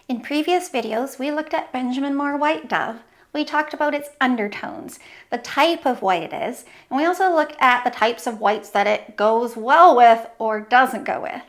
In previous videos, we looked at Benjamin Moore White Dove. We talked about its undertones, the type of white it is, and we also looked at the types of whites that it goes well with or doesn't go with.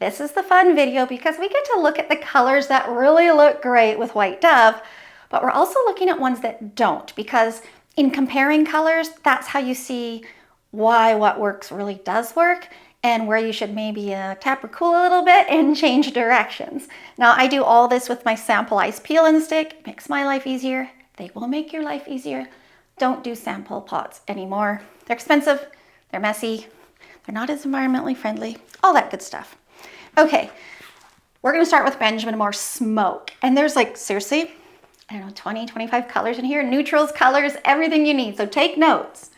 This is the fun video because we get to look at the colors that really look great with White Dove, but we're also looking at ones that don't, because in comparing colors, that's how you see why what works really does work and where you should maybe tap or cool a little bit and change directions. Now, I do all this with my Samplize peel and stick. It makes my life easier. They will make your life easier. Don't do sample pots anymore. They're expensive, they're messy, they're not as environmentally friendly, all that good stuff. Okay, we're gonna start with Benjamin Moore Smoke. And there's like, seriously, I don't know, 20, 25 colors in here, neutrals, colors, everything you need. So take notes.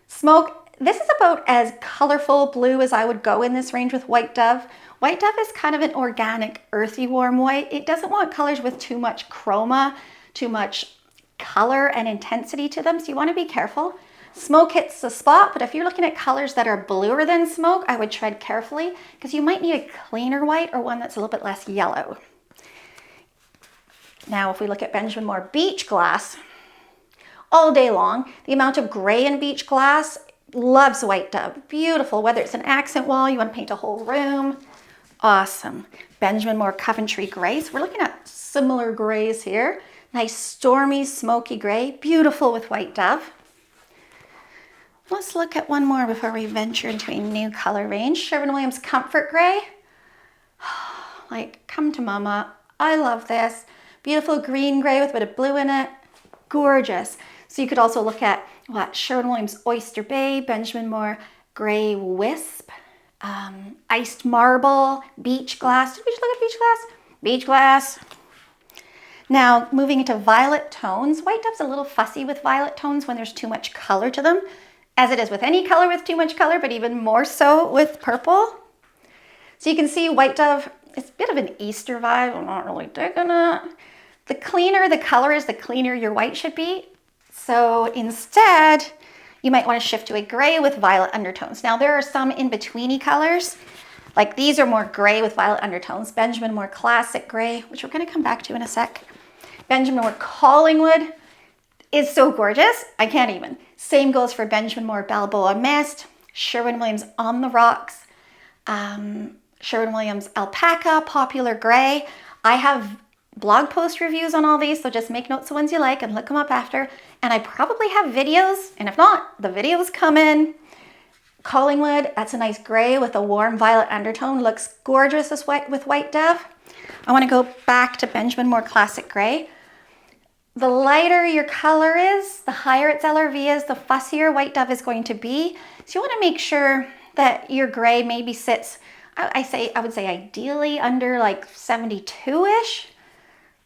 Smoke, this is about as colorful blue as I would go in this range with White Dove. White Dove is kind of an organic, earthy, warm white. It doesn't want colors with too much chroma, too much color and intensity to them, so you want to be careful. Smoke hits the spot, but if you're looking at colors that are bluer than smoke, I would tread carefully because you might need a cleaner white or one that's a little bit less yellow. Now, if we look at Benjamin Moore Beach Glass, all day long, the amount of gray in beach glass loves White Dove. Beautiful, whether it's an accent wall, you want to paint a whole room. Awesome. Benjamin Moore Coventry Gray. So we're looking at similar grays here. Nice stormy, smoky gray. Beautiful with White Dove. Let's look at one more before we venture into a new color range. Sherwin-Williams Comfort Gray. Like, come to mama. I love this. Beautiful green gray with a bit of blue in it. Gorgeous. So you could also look at what Sherwin-Williams Oyster Bay, Benjamin Moore Gray Wisp, Iced Marble, Beach Glass. Did we just look at Beach Glass? Beach Glass. Now, moving into violet tones. White Dove's a little fussy with violet tones when there's too much color to them, as it is with any color with too much color, but even more so with purple. So you can see White Dove, it's a bit of an Easter vibe. I'm not really digging it. The cleaner the color is, the cleaner your white should be. So instead, you might want to shift to a gray with violet undertones. Now, there are some in-betweeny colors. Like these are more gray with violet undertones. Benjamin Moore Classic Gray, which we're going to come back to in a sec. Benjamin Moore Collingwood is so gorgeous. I can't even. Same goes for Benjamin Moore Balboa Mist, Sherwin-Williams On the Rocks, Sherwin-Williams Alpaca, Popular Gray. I have blog post reviews on all these, so just make notes of ones you like and look them up after. And I probably have videos, and if not, the videos come in. Collingwood, that's a nice gray with a warm violet undertone. Looks gorgeous with White Dove. I want to go back to Benjamin Moore Classic Gray. The lighter your color is, the higher its LRV is, the fussier White Dove is going to be. So you want to make sure that your gray maybe sits, I would say ideally under like 72-ish.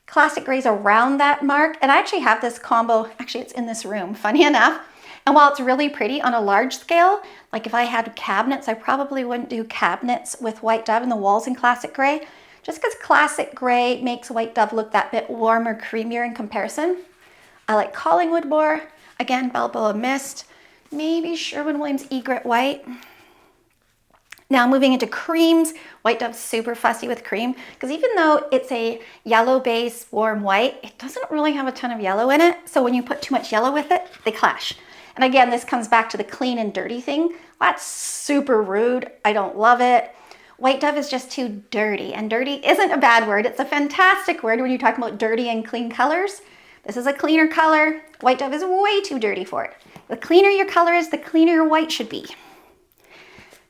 Classic Gray's around that mark. And I actually have this combo, actually it's in this room, funny enough. And while it's really pretty on a large scale, like if I had cabinets, I probably wouldn't do cabinets with White Dove and the walls in Classic Gray, just because Classic Gray makes White Dove look that bit warmer, creamier in comparison. I like Collingwood more. Again, Balboa Mist, maybe Sherwin-Williams Egret White. Now moving into creams, White Dove's super fussy with cream because even though it's a yellow base, warm white, it doesn't really have a ton of yellow in it. So when you put too much yellow with it, they clash. And again, this comes back to the clean and dirty thing. That's super rude. I don't love it. White Dove is just too dirty, and dirty isn't a bad word. It's a fantastic word when you're talking about dirty and clean colors. This is a cleaner color. White Dove is way too dirty for it. The cleaner your color is, the cleaner your white should be.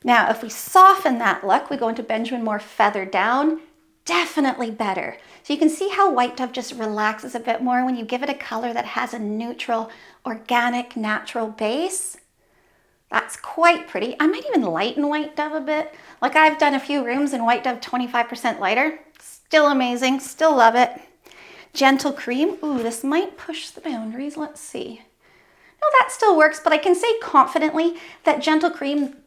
Now, if we soften that look, we go into Benjamin Moore Feather Down, definitely better. So you can see how White Dove just relaxes a bit more when you give it a color that has a neutral, organic, natural base. That's quite pretty. I might even lighten White Dove a bit. Like I've done a few rooms in White Dove 25% lighter. Still amazing, still love it. Gentle Cream, ooh, this might push the boundaries, let's see. No, that still works, but I can say confidently that Gentle Cream,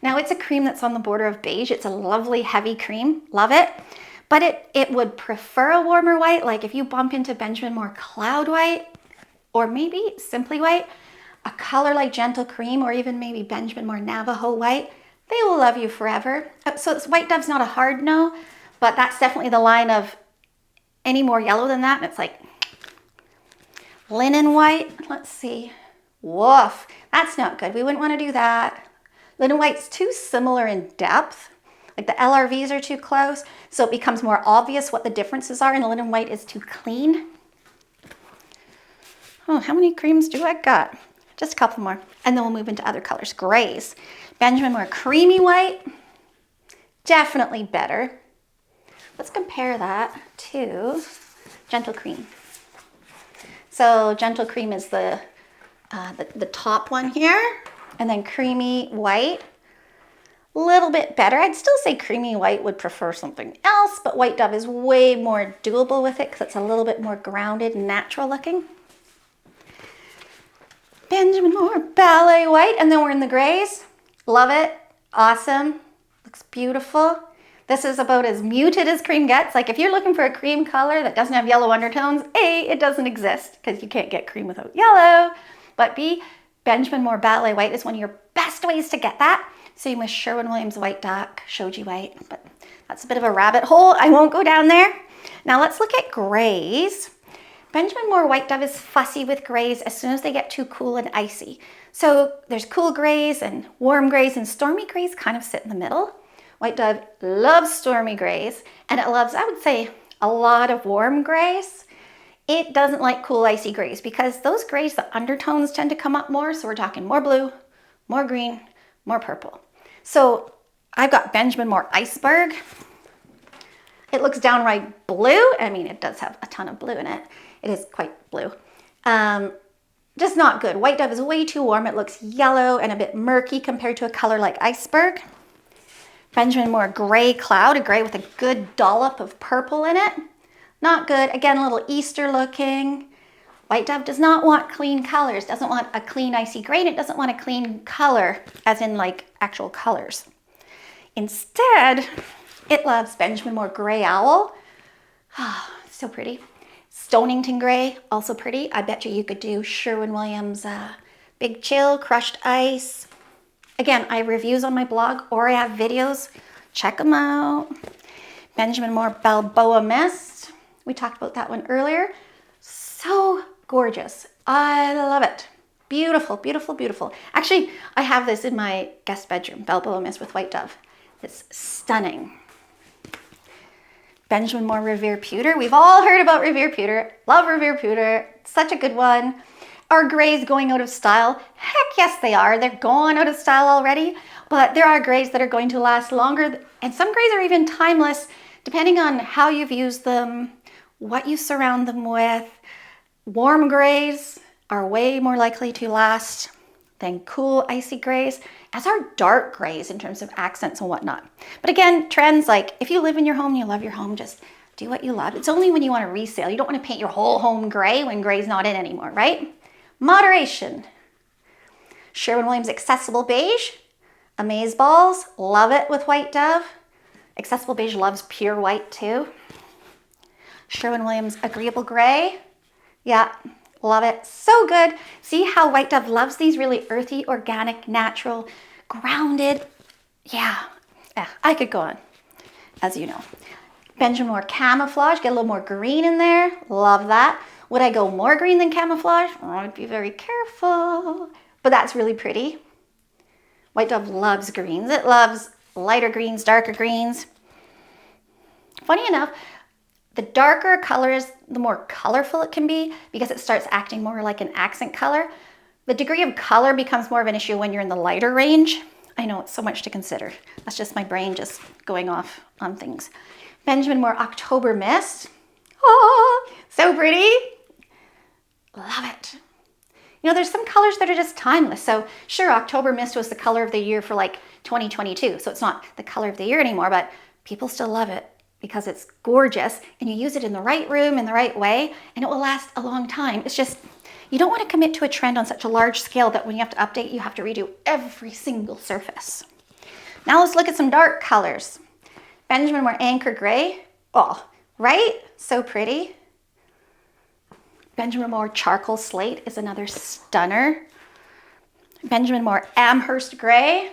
now it's a cream that's on the border of beige. It's a lovely heavy cream, love it. But it would prefer a warmer white. Like if you bump into Benjamin Moore Cloud White or maybe Simply White, a color like Gentle Cream or even maybe Benjamin Moore Navajo White, they will love you forever. So White Dove's not a hard no, but that's definitely the line of any more yellow than that, and it's like linen white. Let's see. Woof, that's not good. We wouldn't want to do that. Linen white's too similar in depth. Like the LRVs are too close, so it becomes more obvious what the differences are, and linen white is too clean. Oh, how many creams do I got? Just a couple more, and then we'll move into other colors. Grays. Benjamin Moore creamy white, definitely better. Let's compare that to gentle cream. So gentle cream is the top one here, and then creamy white, a little bit better. I'd still say creamy white would prefer something else, but White Dove is way more doable with it because it's a little bit more grounded and natural looking. Benjamin Moore Ballet White, and then we're in the grays. Love it, awesome, looks beautiful. This is about as muted as cream gets. Like if you're looking for a cream color that doesn't have yellow undertones, A, it doesn't exist because you can't get cream without yellow, but B, Benjamin Moore Ballet White is one of your best ways to get that. Same with Sherwin-Williams White Duck, Shoji White, but that's a bit of a rabbit hole. I won't go down there. Now let's look at grays. Benjamin Moore White Dove is fussy with grays as soon as they get too cool and icy. So there's cool grays and warm grays, and stormy grays kind of sit in the middle. White Dove loves stormy grays, and it loves, I would say, a lot of warm grays. It doesn't like cool icy grays because those grays, the undertones tend to come up more. So we're talking more blue, more green, more purple. So I've got Benjamin Moore Iceberg. It looks downright blue. I mean, it does have a ton of blue in it. It is quite blue. Just not good. White Dove is way too warm. It looks yellow and a bit murky compared to a color like Iceberg. Benjamin Moore Gray Cloud, a gray with a good dollop of purple in it. Not good. Again, a little Easter looking. White Dove does not want clean colors, doesn't want a clean icy gray, and it doesn't want a clean color, as in like actual colors. Instead, it loves Benjamin Moore Gray Owl. Ah, so pretty. Stonington Gray, also pretty. I bet you could do Sherwin-Williams Big Chill, Crushed Ice. Again, I have reviews on my blog or I have videos. Check them out. Benjamin Moore Balboa Mist. We talked about that one earlier. So gorgeous. I love it. Beautiful, beautiful, beautiful. Actually, I have this in my guest bedroom, Balboa Mist with White Dove. It's stunning. Benjamin Moore Revere Pewter. We've all heard about Revere Pewter. Love Revere Pewter. Such a good one. Are grays going out of style? Heck yes, they are. They're going out of style already, but there are grays that are going to last longer, and some grays are even timeless, depending on how you've used them, what you surround them with. Warm grays are way more likely to last than cool, icy grays, as are dark grays in terms of accents and whatnot. But again, trends like if you live in your home, you love your home, just do what you love. It's only when you want to resale. You don't want to paint your whole home gray when gray's not in anymore, right? Moderation. Sherwin-Williams Accessible Beige. Amaze Balls. Love it with White Dove. Accessible Beige loves pure white too. Sherwin-Williams Agreeable Gray. Yeah, love it. So good. See how White Dove loves these really earthy, organic, natural, grounded. Yeah, I could go on, as you know. Benjamin Moore Camouflage. Get a little more green in there. Love that. Would I go more green than Camouflage? Oh, I'd be very careful. But that's really pretty. White Dove loves greens. It loves lighter greens, darker greens. Funny enough, the darker a color is, the more colorful it can be because it starts acting more like an accent color. The degree of color becomes more of an issue when you're in the lighter range. I know it's so much to consider. That's just my brain just going off on things. Benjamin Moore October Mist. Oh, so pretty. Love it. You know, there's some colors that are just timeless. So sure, October Mist was the color of the year for like 2022. So it's not the color of the year anymore, but people still love it because it's gorgeous and you use it in the right room in the right way and it will last a long time. It's just, you don't want to commit to a trend on such a large scale that when you have to update, you have to redo every single surface. Now let's look at some dark colors. Benjamin Moore Anchor Gray. Oh, right? So pretty. Benjamin Moore Charcoal Slate is another stunner. Benjamin Moore Amherst Gray.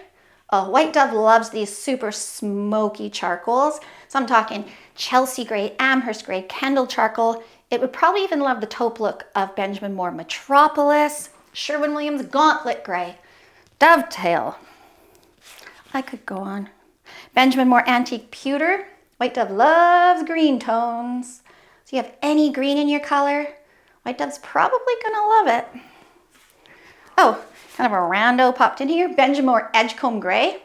Oh, White Dove loves these super smoky charcoals. So I'm talking Chelsea Gray, Amherst Gray, Kendall Charcoal. It would probably even love the taupe look of Benjamin Moore Metropolis, Sherwin-Williams Gauntlet Gray, Dovetail. I could go on. Benjamin Moore Antique Pewter. White Dove loves green tones. So you have any green in your color, White Dove's probably gonna love it. Oh, kind of a rando popped in here. Benjamin Moore Edgecomb Gray.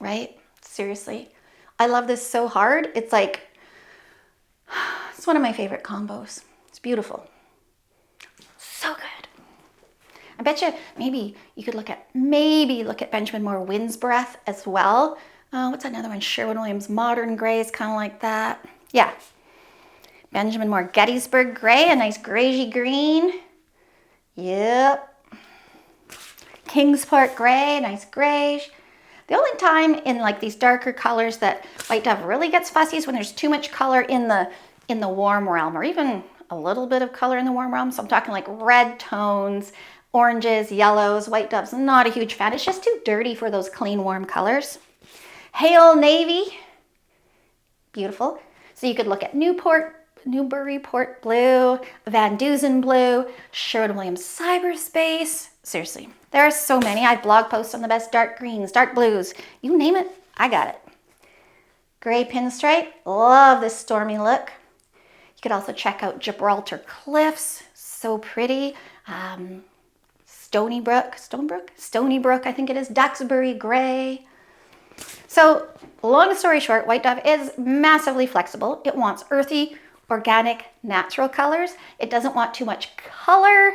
Right? Seriously. I love this so hard. It's like, it's one of my favorite combos. It's beautiful. So good. I bet you maybe you could look at Benjamin Moore Wind's Breath as well. What's another one? Sherwin-Williams Modern Gray is kind of like that. Yeah. Benjamin Moore Gettysburg Gray, a nice grayish green. Yep. Kingsport Gray, nice grayish. The only time in like these darker colors that White Dove really gets fussy is when there's too much color in the warm realm, or even a little bit of color in the warm realm. So I'm talking like red tones, oranges, yellows. White Dove's not a huge fan. It's just too dirty for those clean, warm colors. Hale Navy, beautiful. So you could look at Newburyport Blue, Van Dusen Blue, Sherwin-Williams Cyberspace. Seriously, there are so many. I have blog posts on the best dark greens, dark blues. You name it, I got it. Gray Pinstripe, love this stormy look. You could also check out Gibraltar Cliffs, so pretty. Stony Brook, I think it is, Duxbury Gray. So long story short, White Dove is massively flexible. It wants earthy, organic, natural colors. It doesn't want too much color.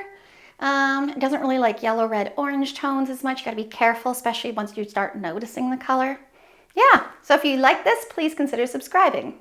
It doesn't really like yellow, red, orange tones as much. You gotta be careful, especially once you start noticing the color. Yeah, so if you like this, please consider subscribing.